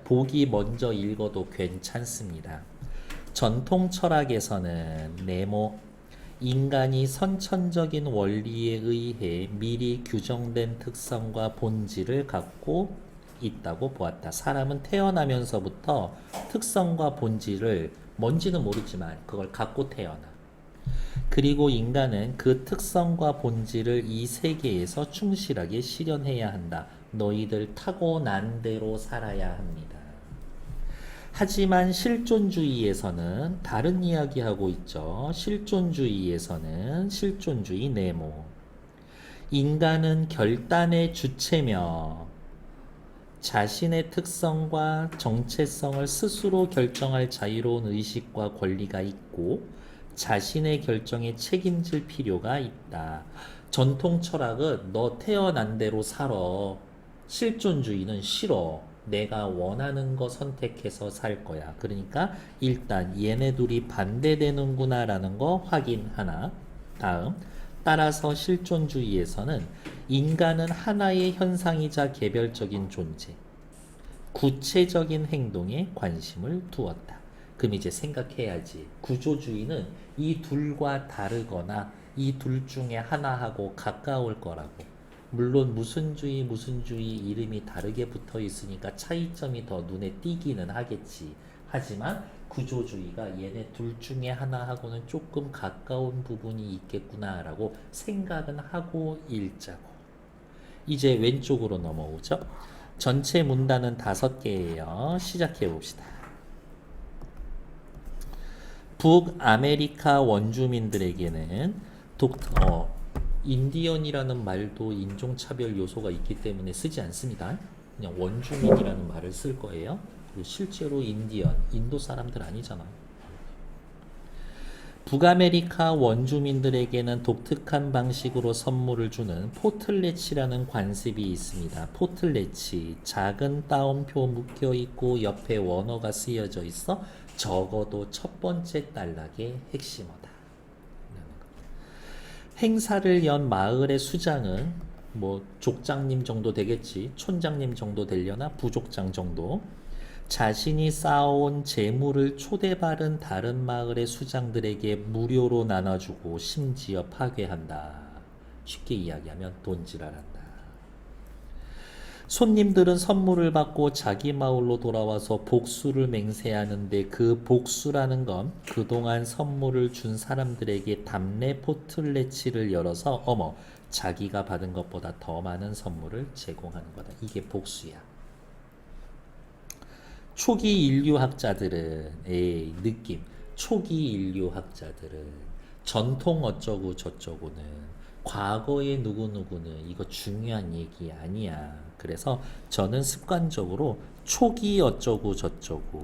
보기 먼저 읽어도 괜찮습니다. 전통 철학에서는 네모, 인간이 선천적인 원리에 의해 미리 규정된 특성과 본질을 갖고 있다고 보았다. 사람은 태어나면서부터 특성과 본질을 뭔지는 모르지만 그걸 갖고 태어나. 그리고 인간은 그 특성과 본질을 이 세계에서 충실하게 실현해야 한다. 너희들 타고난 대로 살아야 합니다. 하지만 실존주의에서는 다른 이야기하고 있죠. 실존주의 네모. 인간은 결단의 주체며 자신의 특성과 정체성을 스스로 결정할 자유로운 의식과 권리가 있고 자신의 결정에 책임질 필요가 있다. 전통 철학은 너 태어난 대로 살아. 실존주의는 싫어. 내가 원하는 거 선택해서 살 거야. 그러니까 일단 얘네 둘이 반대되는구나 라는 거 확인하나. 다음, 따라서 실존주의에서는 인간은 하나의 현상이자 개별적인 존재, 구체적인 행동에 관심을 두었다. 그럼 이제 생각해야지. 구조주의는 이 둘과 다르거나 이 둘 중에 하나하고 가까울 거라고. 물론 무슨 주의 이름이 다르게 붙어 있으니까 차이점이 더 눈에 띄기는 하겠지. 하지만 구조주의가 얘네 둘 중에 하나하고는 조금 가까운 부분이 있겠구나라고 생각은 하고 읽자고. 이제 왼쪽으로 넘어오죠. 전체 문단은 5개예요. 시작해 봅시다. 북아메리카 원주민들에게는 인디언이라는 말도 인종차별 요소가 있기 때문에 쓰지 않습니다. 그냥 원주민이라는 말을 쓸 거예요. 그리고 실제로 인디언, 인도 사람들 아니잖아. 북아메리카 원주민들에게는 독특한 방식으로 선물을 주는 포틀렛이라는 관습이 있습니다. 포틀렛이 작은 따옴표 묶여 있고 옆에 원어가 쓰여져 있어 적어도 첫 번째 단락의 핵심어다. 행사를 연 마을의 수장은 뭐 족장님 정도 되겠지. 촌장님 정도 되려나? 부족장 정도. 자신이 쌓아온 재물을 초대받은 다른 마을의 수장들에게 무료로 나눠주고 심지어 파괴한다. 쉽게 이야기하면 돈지랄한다. 손님들은 선물을 받고 자기 마을로 돌아와서 복수를 맹세하는데 그 복수라는 건 그동안 선물을 준 사람들에게 답례 포틀렛을 열어서 자기가 받은 것보다 더 많은 선물을 제공하는 거다. 이게 복수야. 초기 인류학자들은 느낌. 초기 인류학자들은 전통 어쩌고 저쩌고는 과거의 누구누구는 이거 중요한 얘기 아니야. 그래서 저는 습관적으로 초기 어쩌고 저쩌고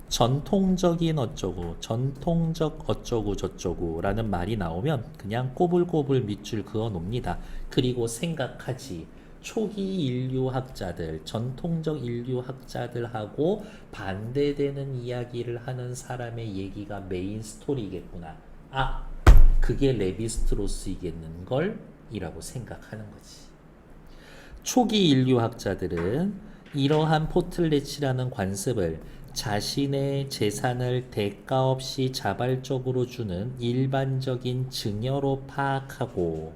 전통적인 어쩌고 전통적 어쩌고 저쩌고 라는 말이 나오면 그냥 꼬불꼬불 밑줄 그어 놓습니다. 그리고 생각하지. 초기 인류학자들, 전통적 인류학자들하고 반대되는 이야기를 하는 사람의 얘기가 메인 스토리겠구나. 그게 레비스트로스이겠는걸? 이라고 생각하는 거지. 초기 인류학자들은 이러한 포틀렛이라는 관습을 자신의 재산을 대가 없이 자발적으로 주는 일반적인 증여로 파악하고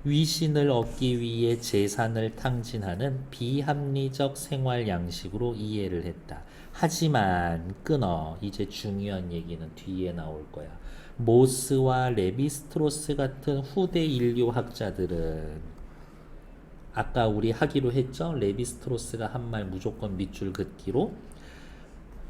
위신을 얻기 위해 재산을 탕진하는 비합리적 생활 양식으로 이해를 했다. 하지만 이제 중요한 얘기는 뒤에 나올 거야. 모스와 레비스트로스 같은 후대 인류학자들은 아까 우리 하기로 했죠? 레비스트로스가 한 말 무조건 밑줄 긋기로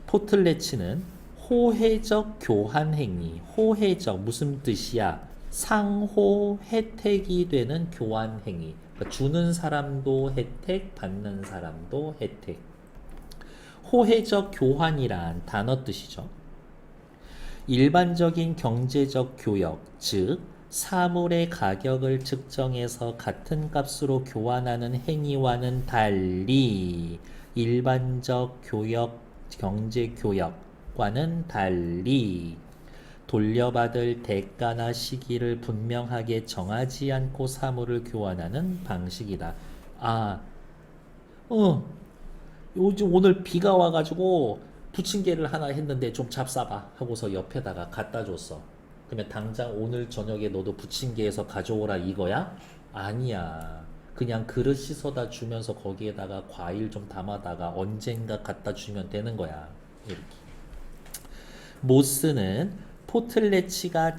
포틀레츠는 호혜적 교환 행위. 호혜적 무슨 뜻이야? 상호 혜택이 되는 교환 행위. 그러니까 주는 사람도 혜택, 받는 사람도 혜택. 호혜적 교환이란 단어 뜻이죠. 일반적인 경제적 교역, 즉 사물의 가격을 측정해서 같은 값으로 교환하는 행위와는 달리 일반적 교역, 경제교역과는 달리 돌려받을 대가나 시기를 분명하게 정하지 않고 사물을 교환하는 방식이다. 요즘 오늘 비가 와가지고 부침개를 하나 했는데 좀 잡숴봐 하고서 옆에다가 갖다 줬어. 그러면 당장 오늘 저녁에 너도 부침개에서 가져오라 이거야? 아니야. 그냥 그릇 씻어다 주면서 거기에다가 과일 좀 담아다가 언젠가 갖다 주면 되는 거야. 이렇게. 모스는 포틀레치가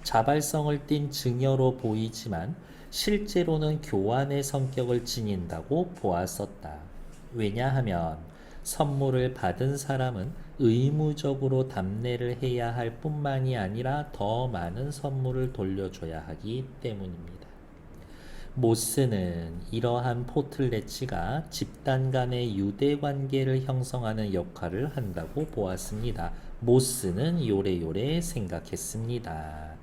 자발성을 띤 증여로 보이지만 실제로는 교환의 성격을 지닌다고 보았었다. 왜냐하면 선물을 받은 사람은 의무적으로 답례를 해야 할 뿐만이 아니라 더 많은 선물을 돌려줘야 하기 때문입니다. 모스는 이러한 포틀레치가 집단 간의 유대 관계를 형성하는 역할을 한다고 보았습니다. 모스는 요래요래 생각했습니다.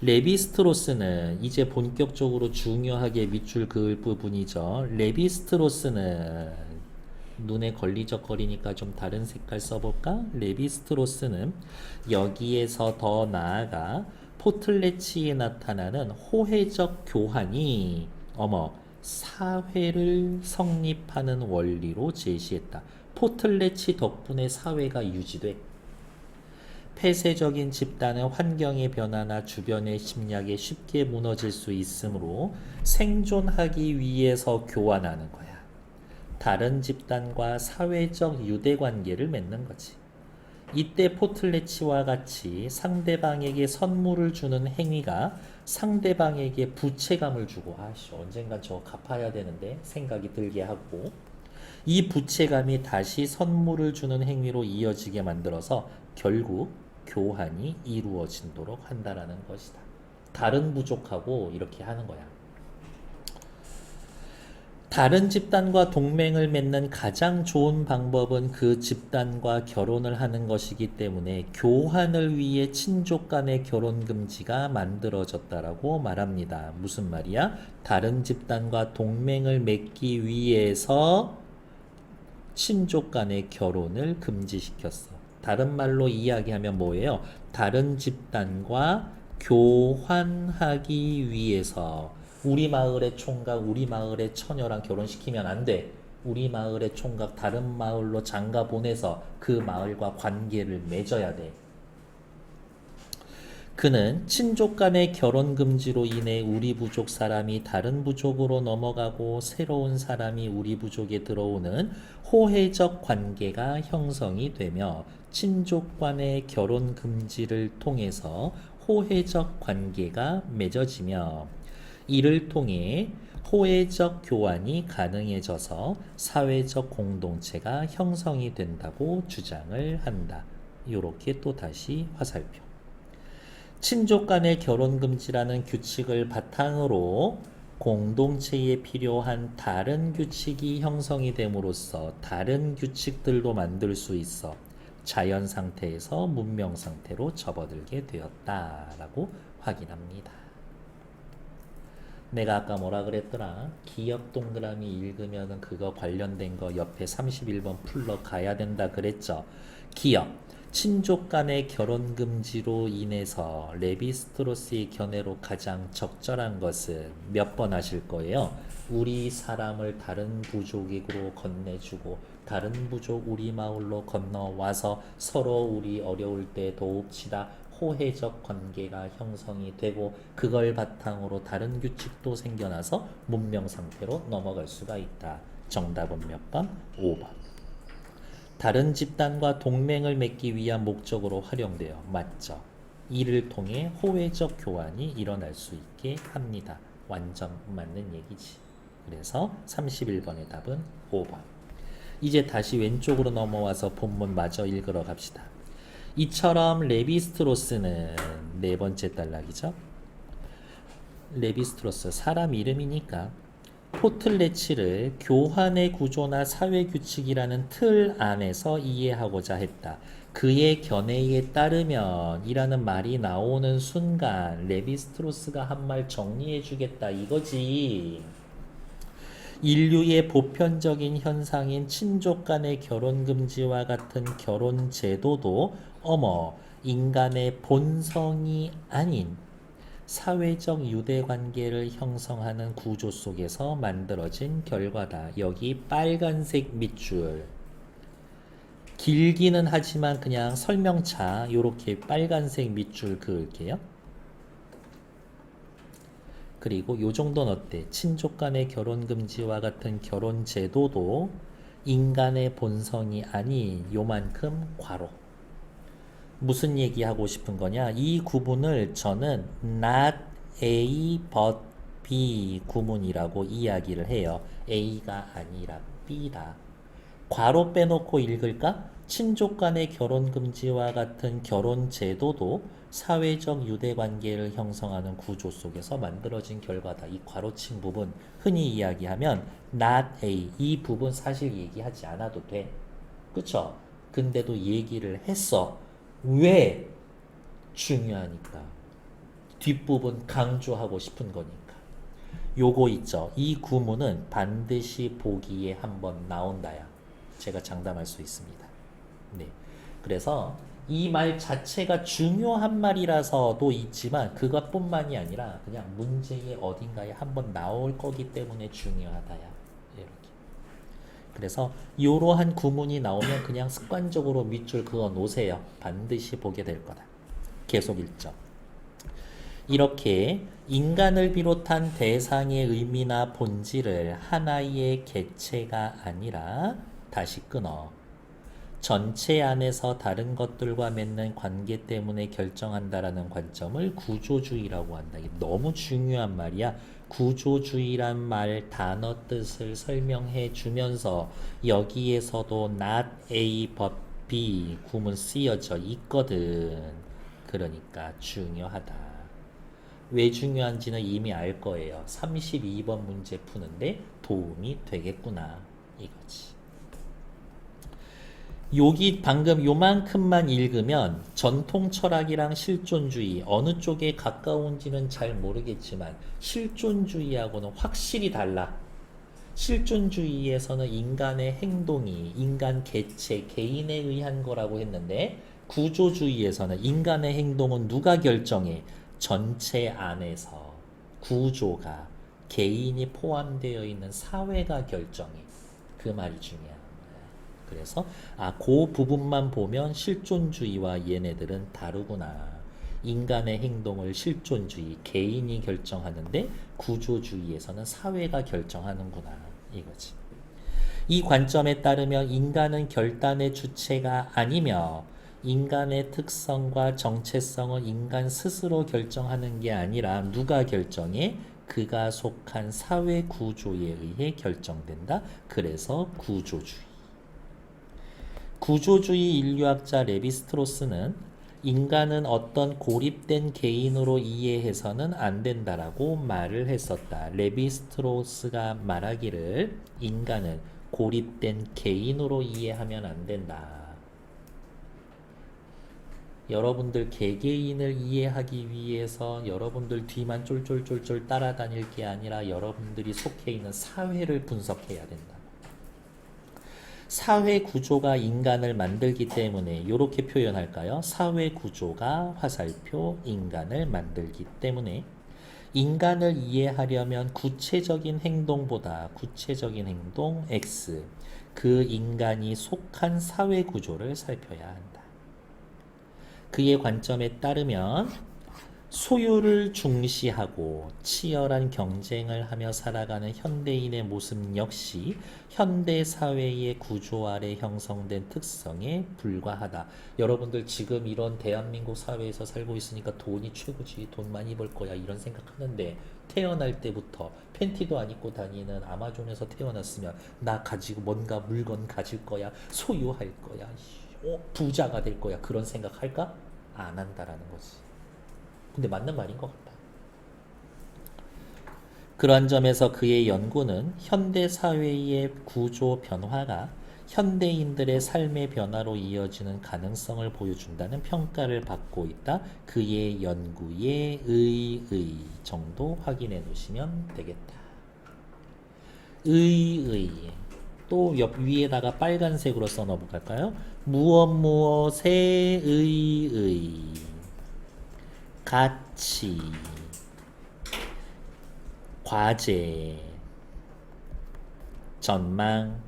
레비스트로스는 이제 본격적으로 중요하게 밑줄 그을 부분이죠. 레비스트로스는 눈에 걸리적거리니까 좀 다른 색깔 써볼까? 레비스트로스는 여기에서 더 나아가 포틀레치에 나타나는 호혜적 교환이 사회를 성립하는 원리로 제시했다. 포틀레치 덕분에 사회가 유지돼. 폐쇄적인 집단은 환경의 변화나 주변의 침략에 쉽게 무너질 수 있으므로 생존하기 위해서 교환하는 거야. 다른 집단과 사회적 유대관계를 맺는 거지. 이때 포틀레치와 같이 상대방에게 선물을 주는 행위가 상대방에게 부채감을 주고 언젠간 저거 갚아야 되는데 생각이 들게 하고 이 부채감이 다시 선물을 주는 행위로 이어지게 만들어서 결국 교환이 이루어지도록 한다라는 것이다. 다른 부족하고 이렇게 하는 거야. 다른 집단과 동맹을 맺는 가장 좋은 방법은 그 집단과 결혼을 하는 것이기 때문에 교환을 위해 친족 간의 결혼 금지가 만들어졌다라고 말합니다. 무슨 말이야? 다른 집단과 동맹을 맺기 위해서 친족 간의 결혼을 금지시켰어. 다른 말로 이야기하면 뭐예요? 다른 집단과 교환하기 위해서 우리 마을의 총각, 우리 마을의 처녀랑 결혼시키면 안 돼. 우리 마을의 총각 다른 마을로 장가 보내서 그 마을과 관계를 맺어야 돼. 그는 친족 간의 결혼 금지로 인해 우리 부족 사람이 다른 부족으로 넘어가고 새로운 사람이 우리 부족에 들어오는 호혜적 관계가 형성이 되며 친족 간의 결혼 금지를 통해서 호혜적 관계가 맺어지며 이를 통해 호혜적 교환이 가능해져서 사회적 공동체가 형성이 된다고 주장을 한다. 이렇게 또 다시 화살표. 친족 간의 결혼 금지라는 규칙을 바탕으로 공동체에 필요한 다른 규칙이 형성이 됨으로써 다른 규칙들도 만들 수 있어 자연 상태에서 문명 상태로 접어들게 되었다라고 확인합니다. 내가 아까 뭐라 그랬더라? 기억 동그라미 읽으면 그거 관련된 거 옆에 31번 풀러 가야 된다 그랬죠? 기억. 친족 간의 결혼 금지로 인해서 레비스트로스의 견해로 가장 적절한 것은 몇 번 하실 거예요? 우리 사람을 다른 부족으로 건네주고 다른 부족 우리 마을로 건너와서 서로 우리 어려울 때 도웁시다. 호혜적 관계가 형성이 되고 그걸 바탕으로 다른 규칙도 생겨나서 문명 상태로 넘어갈 수가 있다. 정답은 몇 번? 5번. 다른 집단과 동맹을 맺기 위한 목적으로 활용되어 맞죠. 이를 통해 호혜적 교환이 일어날 수 있게 합니다. 완전 맞는 얘기지. 그래서 31번의 답은 5번. 이제 다시 왼쪽으로 넘어와서 본문 마저 읽으러 갑시다. 이처럼 레비스트로스는 네 번째 단락이죠. 레비스트로스 사람 이름이니까 포틀레치를 교환의 구조나 사회 규칙이라는 틀 안에서 이해하고자 했다. 그의 견해에 따르면 이라는 말이 나오는 순간 레비스트로스가 한 말 정리해 주겠다 이거지. 인류의 보편적인 현상인 친족 간의 결혼 금지와 같은 결혼 제도도 인간의 본성이 아닌 사회적 유대관계를 형성하는 구조 속에서 만들어진 결과다. 여기 빨간색 밑줄. 길기는 하지만 그냥 설명차 요렇게 빨간색 밑줄 그을게요. 그리고 요 정도는 어때? 친족 간의 결혼 금지와 같은 결혼 제도도 인간의 본성이 아닌 요만큼 괄호. 무슨 얘기하고 싶은 거냐? 이 구문을 저는 not A but B 구문이라고 이야기를 해요. A가 아니라 B다. 괄호 빼놓고 읽을까? 친족 간의 결혼 금지와 같은 결혼 제도도 사회적 유대관계를 형성하는 구조 속에서 만들어진 결과다. 이 괄호친 부분 흔히 이야기하면 not A 이 부분 사실 얘기하지 않아도 돼. 그쵸? 근데도 얘기를 했어. 왜? 중요하니까. 뒷부분 강조하고 싶은 거니까. 요거 있죠. 이 구문은 반드시 보기에 한번 나온다야. 제가 장담할 수 있습니다. 네. 그래서 이 말 자체가 중요한 말이라서도 있지만 그것뿐만이 아니라 그냥 문제의 어딘가에 한번 나올 거기 때문에 중요하다야. 이렇게. 그래서 이러한 구문이 나오면 그냥 습관적으로 밑줄 그어 놓으세요. 반드시 보게 될 거다. 계속 읽죠. 이렇게 인간을 비롯한 대상의 의미나 본질을 하나의 개체가 아니라 다시 끊어. 전체 안에서 다른 것들과 맺는 관계 때문에 결정한다라는 관점을 구조주의라고 한다. 이게 너무 중요한 말이야. 구조주의란 말 단어 뜻을 설명해 주면서 여기에서도 not A but B 구문 쓰여져 있거든. 그러니까 중요하다. 왜 중요한지는 이미 알 거예요. 32번 문제 푸는데 도움이 되겠구나. 이거지. 여기 방금 요만큼만 읽으면 전통 철학이랑 실존주의 어느 쪽에 가까운지는 잘 모르겠지만 실존주의하고는 확실히 달라. 실존주의에서는 인간의 행동이 인간 개체, 개인에 의한 거라고 했는데 구조주의에서는 인간의 행동은 누가 결정해? 전체 안에서 구조가 개인이 포함되어 있는 사회가 결정해. 그 말이 중요해. 그래서 그 부분만 보면 실존주의와 얘네들은 다르구나. 인간의 행동을 실존주의, 개인이 결정하는데 구조주의에서는 사회가 결정하는구나. 이거지. 이 관점에 따르면 인간은 결단의 주체가 아니며 인간의 특성과 정체성은 인간 스스로 결정하는 게 아니라 누가 결정해? 그가 속한 사회 구조에 의해 결정된다. 그래서 구조주의. 구조주의 인류학자 레비스트로스는 인간은 어떤 고립된 개인으로 이해해서는 안 된다라고 말을 했었다. 레비스트로스가 말하기를 인간은 고립된 개인으로 이해하면 안 된다. 여러분들 개개인을 이해하기 위해서 여러분들 뒤만 쫄쫄쫄쫄 따라다닐 게 아니라 여러분들이 속해 있는 사회를 분석해야 된다. 사회 구조가 인간을 만들기 때문에 이렇게 표현할까요? 사회 구조가 화살표 인간을 만들기 때문에 인간을 이해하려면 구체적인 행동보다 구체적인 행동 X 그 인간이 속한 사회 구조를 살펴야 한다. 그의 관점에 따르면 소유를 중시하고 치열한 경쟁을 하며 살아가는 현대인의 모습 역시 현대 사회의 구조 아래 형성된 특성에 불과하다. 여러분들 지금 이런 대한민국 사회에서 살고 있으니까 돈이 최고지, 돈 많이 벌 거야 이런 생각하는데 태어날 때부터 팬티도 안 입고 다니는 아마존에서 태어났으면 나 가지고 뭔가 물건 가질 거야, 소유할 거야, 부자가 될 거야 그런 생각할까? 안 한다라는 거지. 근데 맞는 말인 것 같다. 그러한 점에서 그의 연구는 현대 사회의 구조 변화가 현대인들의 삶의 변화로 이어지는 가능성을 보여준다는 평가를 받고 있다. 그의 연구의 의의 정도 확인해 놓으시면 되겠다. 의의 또 옆 위에다가 빨간색으로 써놓을까요? 무엇 무엇의 의의 가치 과제, 전망,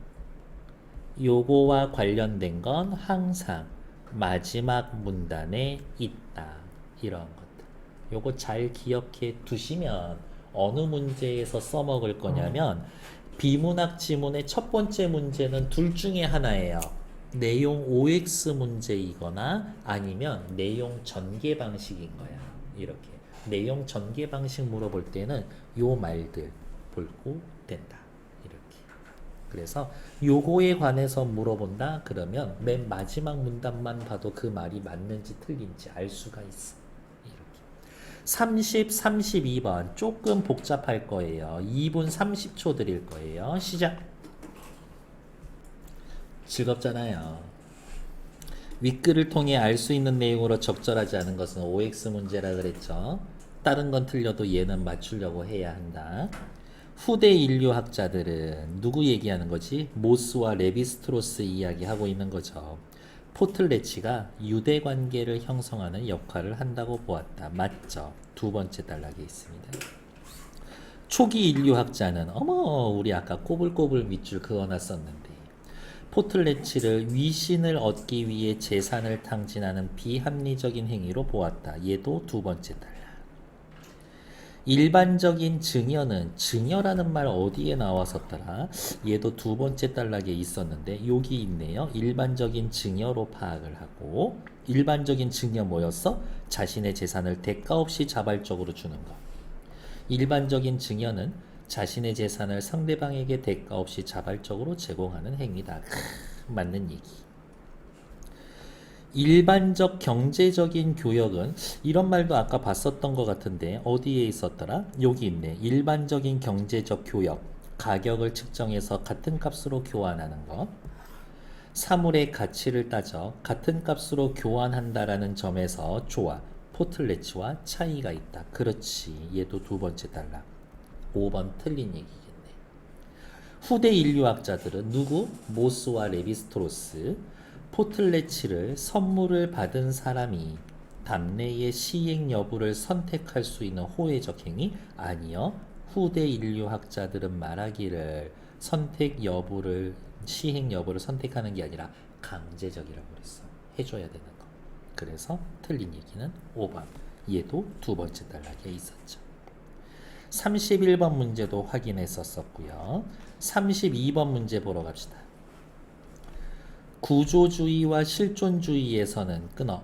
요거와 관련된 건 항상 마지막 문단에 있다. 이런 것들. 요거 잘 기억해 두시면 어느 문제에서 써먹을 거냐면 비문학 지문의 첫 번째 문제는 둘 중에 하나예요. 내용 OX 문제이거나 아니면 내용 전개 방식인 거야. 이렇게. 내용 전개 방식 물어볼 때는 요 말들 볼고 된다. 이렇게. 그래서 요거에 관해서 물어본다 그러면 맨 마지막 문단만 봐도 그 말이 맞는지 틀린지 알 수가 있어. 이렇게. 30, 32번 조금 복잡할 거예요. 2분 30초 드릴 거예요. 시작. 즐겁잖아요. 윗글을 통해 알 수 있는 내용으로 적절하지 않은 것은 OX 문제라 그랬죠. 다른 건 틀려도 얘는 맞추려고 해야 한다. 후대 인류학자들은 누구 얘기하는 거지? 모스와 레비스트로스 이야기하고 있는 거죠. 포틀레치가 유대 관계를 형성하는 역할을 한다고 보았다. 맞죠? 두 번째 단락에 있습니다. 초기 인류학자는 어머 우리 아까 꼬불꼬불 밑줄 그어놨었는데 포틀레치를 위신을 얻기 위해 재산을 탕진하는 비합리적인 행위로 보았다. 얘도 두 번째 단락. 일반적인 증여는 증여라는 말 어디에 나왔었더라? 얘도 두 번째 단락에 있었는데 여기 있네요. 일반적인 증여로 파악을 하고 일반적인 증여 뭐였어? 자신의 재산을 대가 없이 자발적으로 주는 것. 일반적인 증여는 자신의 재산을 상대방에게 대가 없이 자발적으로 제공하는 행위다. 맞는 얘기. 일반적 경제적인 교역은 이런 말도 아까 봤었던 것 같은데 어디에 있었더라? 여기 있네. 일반적인 경제적 교역. 가격을 측정해서 같은 값으로 교환하는 것. 사물의 가치를 따져 같은 값으로 교환한다라는 점에서 좋아. 포틀레치와 차이가 있다. 그렇지. 얘도 두 번째 단락. 5번 틀린 얘기겠네. 후대 인류학자들은 누구? 모스와 레비스트로스. 포틀레치를 선물을 받은 사람이 답례의 시행 여부를 선택할 수 있는 호혜적 행위? 아니요. 후대 인류학자들은 말하기를 선택 여부를 시행 여부를 선택하는 게 아니라 강제적이라고 그랬어. 해줘야 되는 거. 그래서 틀린 얘기는 5번. 얘도 두 번째 단락에 있었죠. 31번 문제도 확인했었고요. 32번 문제 보러 갑시다. 구조주의와 실존주의에서는 끊어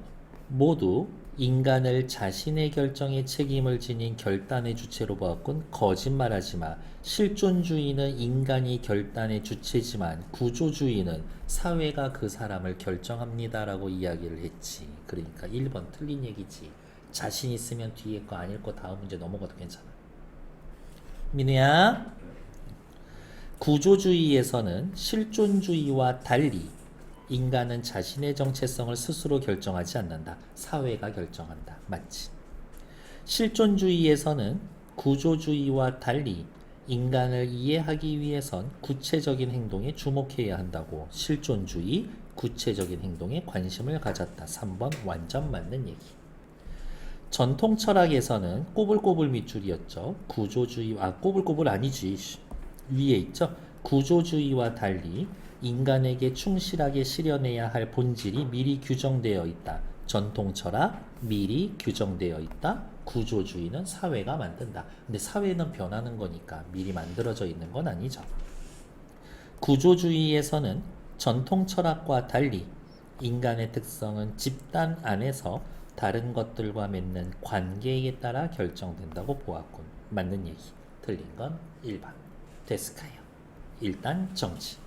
모두 인간을 자신의 결정에 책임을 지닌 결단의 주체로 보았군. 거짓말하지 마. 실존주의는 인간이 결단의 주체지만 구조주의는 사회가 그 사람을 결정합니다라고 이야기를 했지. 그러니까 1번 틀린 얘기지. 자신 있으면 뒤에 거 아닐 거 다음 문제 넘어가도 괜찮아. 민우야, 구조주의에서는 실존주의와 달리 인간은 자신의 정체성을 스스로 결정하지 않는다. 사회가 결정한다. 맞지? 실존주의에서는 구조주의와 달리 인간을 이해하기 위해선 구체적인 행동에 주목해야 한다고. 실존주의, 구체적인 행동에 관심을 가졌다. 3번 완전 맞는 얘기. 전통 철학에서는 꼬불꼬불 밑줄이었죠. 구조주의, 꼬불꼬불 아니지. 위에 있죠. 구조주의와 달리 인간에게 충실하게 실현해야 할 본질이 미리 규정되어 있다. 전통 철학, 미리 규정되어 있다. 구조주의는 사회가 만든다. 근데 사회는 변하는 거니까 미리 만들어져 있는 건 아니죠. 구조주의에서는 전통 철학과 달리 인간의 특성은 집단 안에서 다른 것들과 맺는 관계에 따라 결정된다고 보았군. 맞는 얘기. 틀린 건 1번. 됐을까요? 일단 정치.